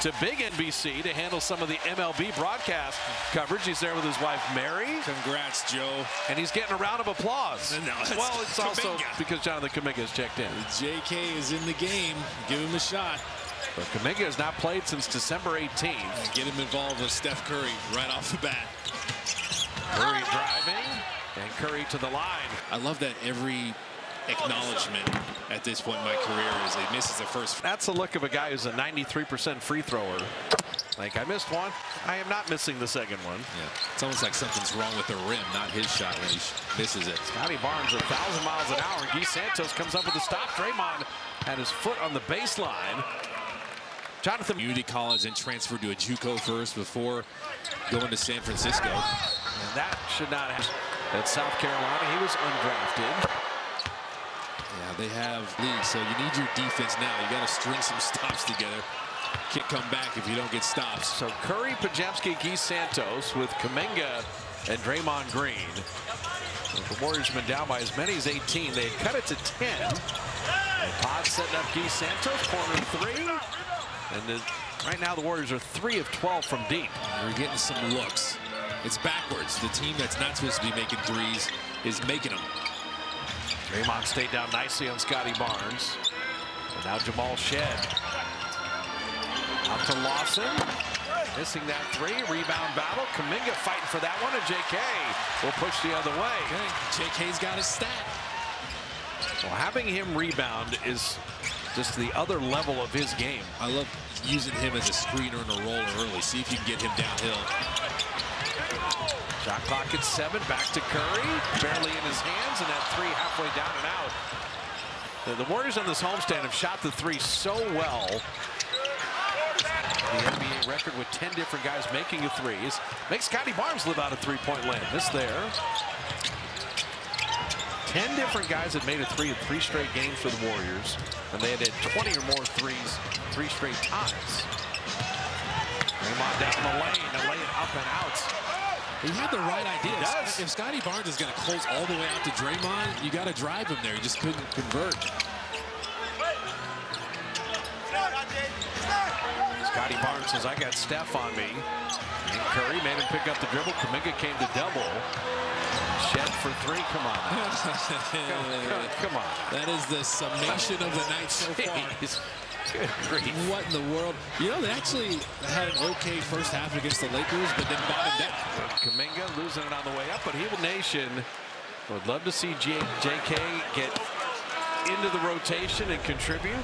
to big NBC to handle some of the MLB broadcast coverage. He's there with his wife, Mary. Congrats, Joe. And he's getting a round of applause. No, well, it's also Kuminga. because Jonathan Kuminga has checked in. JK is in the game. Give him a shot. But Kuminga has not played since December 18th. Get him involved with Steph Curry right off the bat. Curry driving, and Curry to the line. I love that every acknowledgement at this point in my career is he misses the first. That's the look of a guy who's a 93% free thrower. Like, I missed one. I am not missing the second one. Yeah, it's almost like something's wrong with the rim, not his shot when he misses it. Scotty Barnes 1,000 miles an hour. Guy Santos comes up with a stop. Draymond had his foot on the baseline. Jonathan. Community college and transferred to a JUCO first before going to San Francisco. And that should not have. At South Carolina, he was undrafted. Yeah, they have leagues, so you need your defense now. You got to string some stops together. Can't come back if you don't get stops. So Curry, Pajamski, Guy Santos with Kuminga and Draymond Green. The Warriors have been down by as many as 18. They cut it to 10. Pod setting up Guy Santos, corner three. And right now the Warriors are 3 of 12 from deep. We're getting some looks. It's backwards. The team that's not supposed to be making threes is making them. Draymond stayed down nicely on Scotty Barnes. And now Jamal Shed. Out to Lawson. Missing that three. Rebound battle. Kuminga fighting for that one. And JK will push the other way. Okay. JK's got his stat. Well, having him rebound is just the other level of his game. I love using him as a screener and a roller early. See if you can get him downhill. Shot clock at 7. Back to Curry. Barely in his hands. And that three halfway down and out. The Warriors on this homestand have shot the three so well. The NBA record with 10 different guys making a threes. Makes Scotty Barnes live out a three-point land. This there. 10 different guys had made a three in 3 straight games for the Warriors. And they had had 20 or more threes 3 straight times. Draymond down the lane and lay it up and out. He had the right idea. He does. If Scotty Barnes is going to close all the way out to Draymond, you got to drive him there. He just couldn't convert. Scotty Barnes says, I got Steph on me. And Curry made him pick up the dribble. Kuminga came to double. Shed for 3. Come on. Come on. That is the summation of the night so far. Good grief. What in the world? You know, they actually had an okay first half against the Lakers, but then bottomed out. Kuminga losing it on the way up, but Evil Nation would love to see JK get into the rotation and contribute.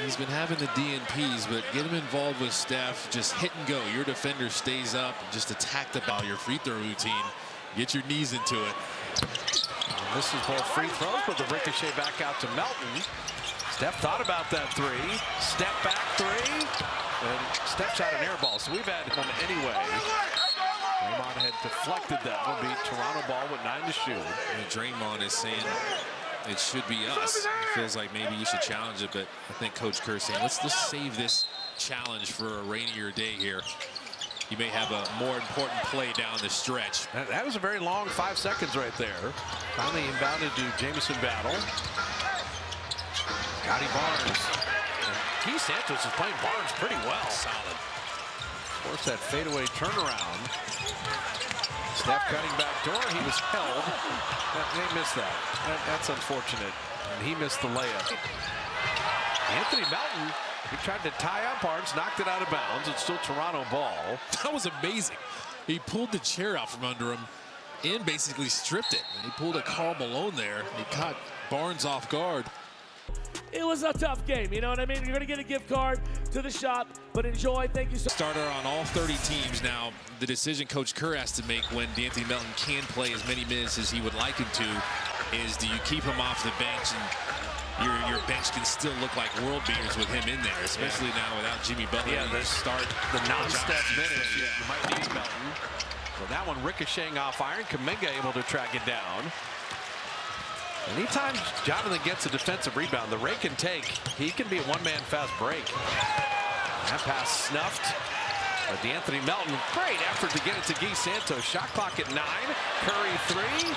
He's been having the DNPs, but get him involved with Steph. Just hit and go. Your defender stays up. Just attack the ball. Your free throw routine. Get your knees into it. This is both free throws, but the ricochet back out to Melton. Steph thought about that three. Step back three. And Steph shot an air ball, so we've had him anyway. Draymond had deflected that one. Be Toronto ball with 9 to shoot. And Draymond is saying it should be us. It feels like maybe you should challenge it, but I think Coach Kerr saying, let's save this challenge for a rainier day here. You may have a more important play down the stretch. That was a very long 5 seconds right there. Finally inbounded to Jamison Battle. Scotty Barnes. Guy Santos is playing Barnes pretty well. Solid. Of course, that fadeaway turnaround. Steph cutting back door. He was held. They missed that. That's unfortunate. And he missed the layup. Anthony Melton, he tried to tie up Barnes, knocked it out of bounds. It's still Toronto ball. That was amazing. He pulled the chair out from under him and basically stripped it. And he pulled a Karl Malone there. He caught Barnes off guard. It was a tough game, you know what I mean? You're going to get a gift card to the shop, but enjoy. Thank you so much. Starter on all 30 teams. Now, the decision Coach Kerr has to make when D'Anthony Melton can play as many minutes as he would like him to is, do you keep him off the bench and your bench can still look like world beaters with him in there, especially now without Jimmy Butler. Yeah, they start the non-Steph minutes. Yeah. You might need Melton. So that one ricocheting off iron. Kuminga able to track it down. Anytime Jonathan gets a defensive rebound, the rake can take. He can be a one-man fast break. That pass snuffed. D'Anthony Melton, great effort to get it to Guy Santos. Shot clock at 9. Curry 3.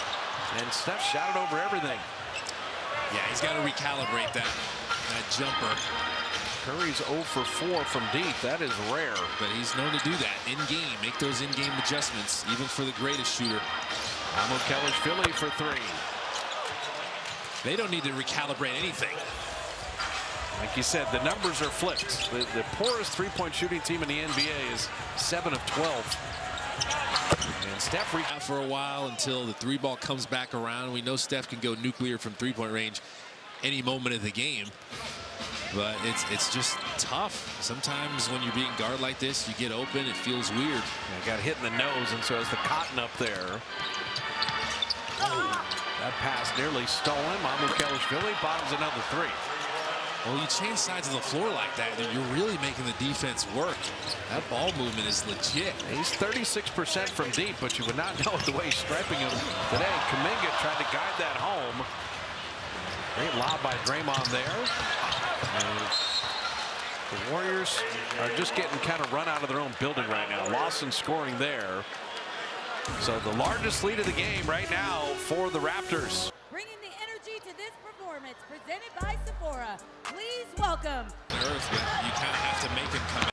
And Steph shot it over everything. Yeah, he's got to recalibrate that jumper. Curry's 0 for 4 from deep. That is rare. But he's known to do that in game, make those in-game adjustments, even for the greatest shooter. Philly for 3. They don't need to recalibrate anything. Like you said, the numbers are flipped. The poorest three-point shooting team in the NBA is 7 of 12. And Steph Out for a while until the 3-ball comes back around. We know Steph can go nuclear from 3-point range any moment of the game. But it's just tough. Sometimes when you're being guarded like this, you get open, it feels weird. Yeah, got hit in the nose, and so has the cotton up there. Oh, that pass nearly stolen. Philly bottoms another 3. Well, you change sides of the floor like that, you're really making the defense work. That ball movement is legit. He's 36% from deep, but you would not know it the way he's striping him today. Kuminga tried to guide that home. Great lob by Draymond there. And the Warriors are just getting kind of run out of their own building right now. Lawson scoring there. So the largest lead of the game right now for the Raptors. Bringing the energy to this performance, presented by Sephora. Please welcome. Earth, you kind of have to make him come